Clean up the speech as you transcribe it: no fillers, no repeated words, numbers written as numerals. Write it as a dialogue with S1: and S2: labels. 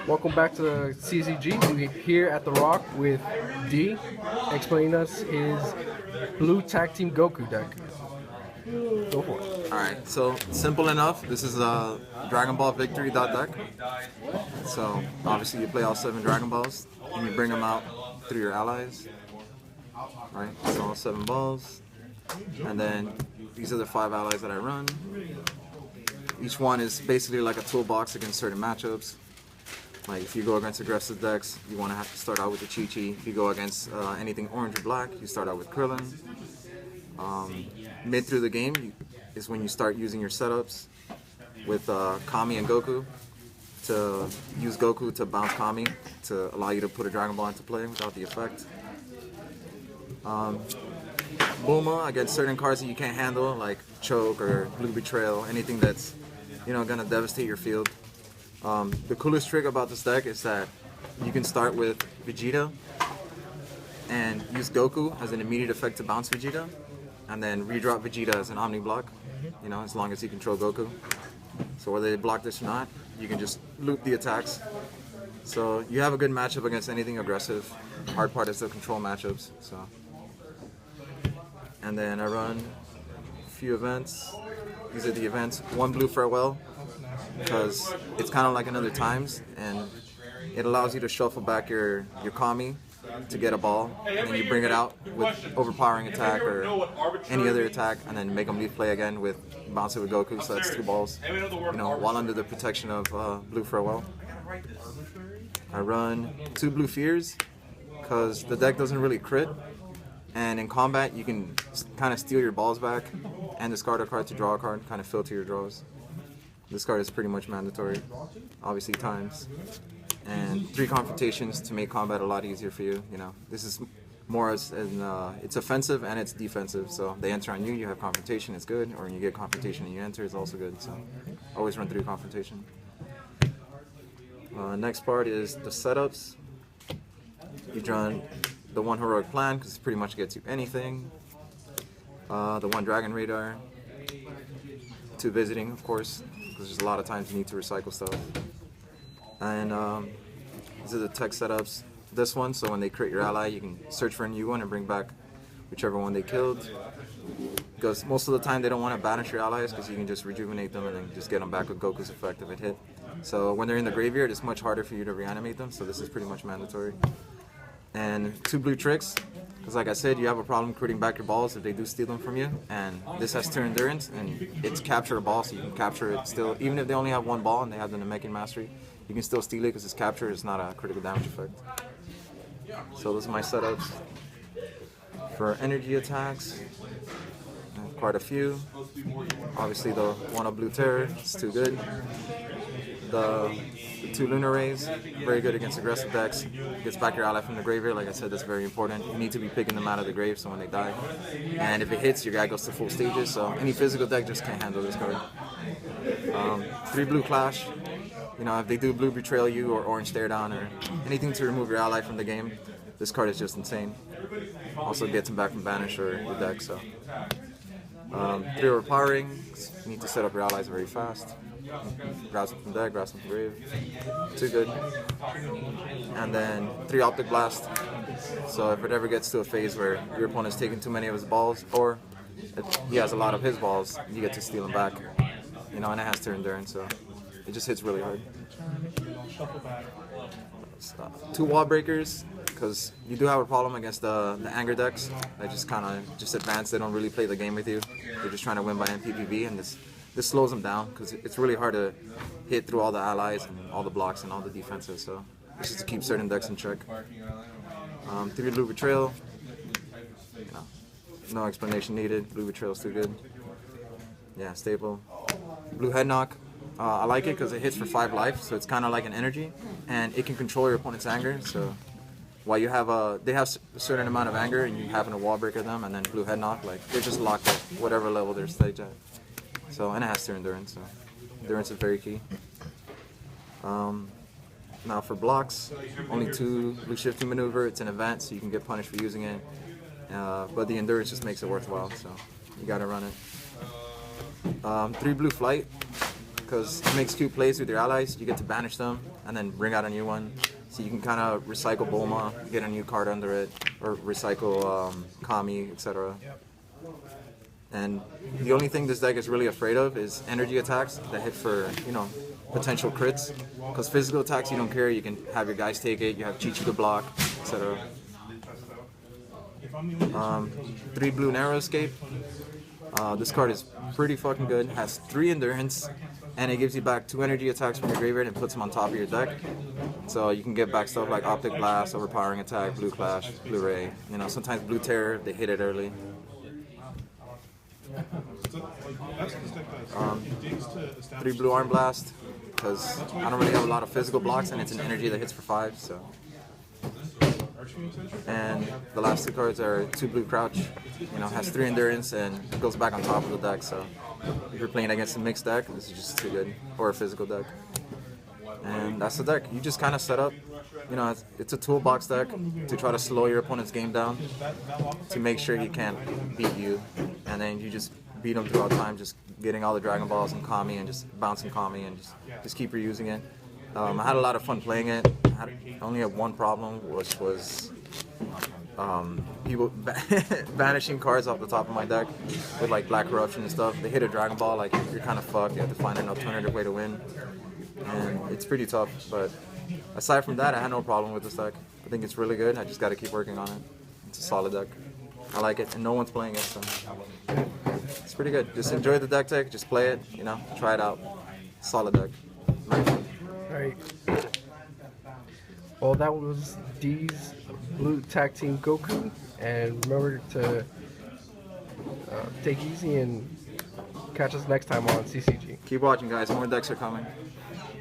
S1: Welcome back to the CZG. We're here at the Rock with D, explaining us his Blue Tag Team Goku deck. Go for it.
S2: Alright, so simple enough. This is a Dragon Ball Victory deck. So obviously you play all 7 Dragon Balls and you bring them out through your allies. Right, so all 7 balls. And then these are the 5 allies that I run. Each one is basically like a toolbox against certain matchups. Like if you go against aggressive decks, you want to have to start out with the Chi-Chi. If you go against anything orange or black, you start out with Krillin. Mid through the game is when you start using your setups with Kami and Goku to use Goku to bounce Kami to allow you to put a Dragon Ball into play without the effect. Bulma against certain cards that you can't handle, like Choke or Blue Betrayal, anything that's gonna devastate your field. The coolest trick about this deck is that you can start with Vegeta and use Goku as an immediate effect to bounce Vegeta, and then redrop Vegeta as an Omni block, as long as you control Goku. So whether they block this or not, you can just loop the attacks. So you have a good matchup against anything aggressive. The hard part is the control matchups. And then I run a few events. These are the events. 1 Blue Farewell, because it's kind of like another Times, and it allows you to shuffle back your Kami to get a ball, and then you bring it out with overpowering attack or any other attack, and then make them leave play again with bounce it with Goku, so that's 2 balls, while under the protection of Blue Farewell. I run 2 Blue Fears, because the deck doesn't really crit, and in combat you can kind of steal your balls back and discard a card to draw a card, kind of filter your draws. This card is pretty much mandatory, obviously Times. And 3 confrontations to make combat a lot easier for you. This is more as it's offensive and it's defensive. So they enter on you, you have confrontation, it's good. Or when you get confrontation and you enter, it's also good. So always run 3 confrontation. Next part is the setups. You run the 1 Heroic Plan, because it pretty much gets you anything. The 1 Dragon Radar. 2 Visiting, of course, because there's a lot of times you need to recycle stuff. And these are the tech setups. This one, so when they crit your ally, you can search for a new one and bring back whichever one they killed. Because most of the time they don't want to banish your allies, because you can just rejuvenate them and then just get them back with Goku's effect if it hit. So when they're in the graveyard, it's much harder for you to reanimate them, so this is pretty much mandatory. And 2 Blue Tricks, because like I said, you have a problem critting back your balls if they do steal them from you. And this has 2 Endurance, and it's capture a ball, so you can capture it still. Even if they only have 1 ball and they have the Namekian Mastery, you can still steal it because it's capture, it's not a critical damage effect. So those are my setups. For energy attacks, I have quite a few. Obviously the 1 Blue Terror, it's too good. The 2 Lunar Rays, very good against aggressive decks. Gets back your ally from the graveyard, like I said, that's very important. You need to be picking them out of the grave so when they die. And if it hits, your guy goes to full stages, so any physical deck just can't handle this card. 3 Blue Clash. If they do Blue Betrayal you or Orange Stare Down or anything to remove your ally from the game, this card is just insane. Also gets him back from Banish or the deck, so. 3 Overpowering. You need to set up your allies very fast. Grab some from deck, grab some from grave. Too good. And then 3 Optic Blast. So if it ever gets to a phase where your opponent's taking too many of his balls, or if he has a lot of his balls, you get to steal them back. And it has 2 Endurance, so it just hits really hard. 2 Wall Breakers, because you do have a problem against the anger decks. They just kind of advance. They don't really play the game with you. They're just trying to win by MPPV, and this slows them down because it's really hard to hit through all the allies and all the blocks and all the defenses. So it's just to keep certain decks in check. 3 Blue Betrayal. No explanation needed. Blue Betrayal is too good. Yeah, staple. Blue Head Knock. I like it because it hits for 5 life, so it's kind of like an energy, and it can control your opponent's anger. So while you have they have a certain amount of anger, and you happen to wall breaker them, and then Blue Head Knock, like they're just locked at whatever level they're staged at. So and it has 2 Endurance, so endurance is very key. Now for blocks, only 2 Blue Shifting Maneuver. It's an event, so you can get punished for using it, but the endurance just makes it worthwhile. So you got to run it. 3 Blue Flight. because it makes 2 plays with your allies. You get to banish them and then bring out a new one. So you can kind of recycle Bulma, get a new card under it, or recycle Kami, etc. And the only thing this deck is really afraid of is energy attacks that hit for, you know, potential crits. Because physical attacks, you don't care. You can have your guys take it. You have Chi-Chi to block, etc. 3 blue narrow escape. This card is pretty fucking good. It has 3 endurance, and it gives you back 2 energy attacks from your graveyard and puts them on top of your deck. So you can get back stuff like Optic Blast, Overpowering Attack, Blue Clash, Blue Ray. You know, sometimes Blue Terror, they hit it early. 3 blue Arm Blast, because I don't really have a lot of physical blocks, and it's an energy that hits for 5. So. And the last 2 cards are 2 blue Crouch. You know, has 3 endurance and it goes back on top of the deck. So if you're playing against a mixed deck, this is just too good, or a physical deck. And that's the deck. You just kind of set up. You know, it's a toolbox deck to try to slow your opponent's game down, to make sure he can't beat you, and then you just beat him throughout time, just getting all the Dragon Balls and Kami and just bouncing Kami and just keep reusing it. I had a lot of fun playing it. I only had one problem, which was people banishing cards off the top of my deck with like Black Corruption and stuff. They hit a Dragon Ball, like you're kind of fucked. You have to find an alternative way to win, and it's pretty tough. But aside from that, I had no problem with this deck. I think it's really good. I just got to keep working on it. It's a solid deck. I like it, and no one's playing it, so it's pretty good. Just enjoy the deck tech. Just play it. You know, try it out. Solid deck.
S1: Alright. Well, that was D's Blue Tag Team Goku, and remember to take it easy and catch us next time on CCG.
S2: Keep watching, guys. More decks are coming.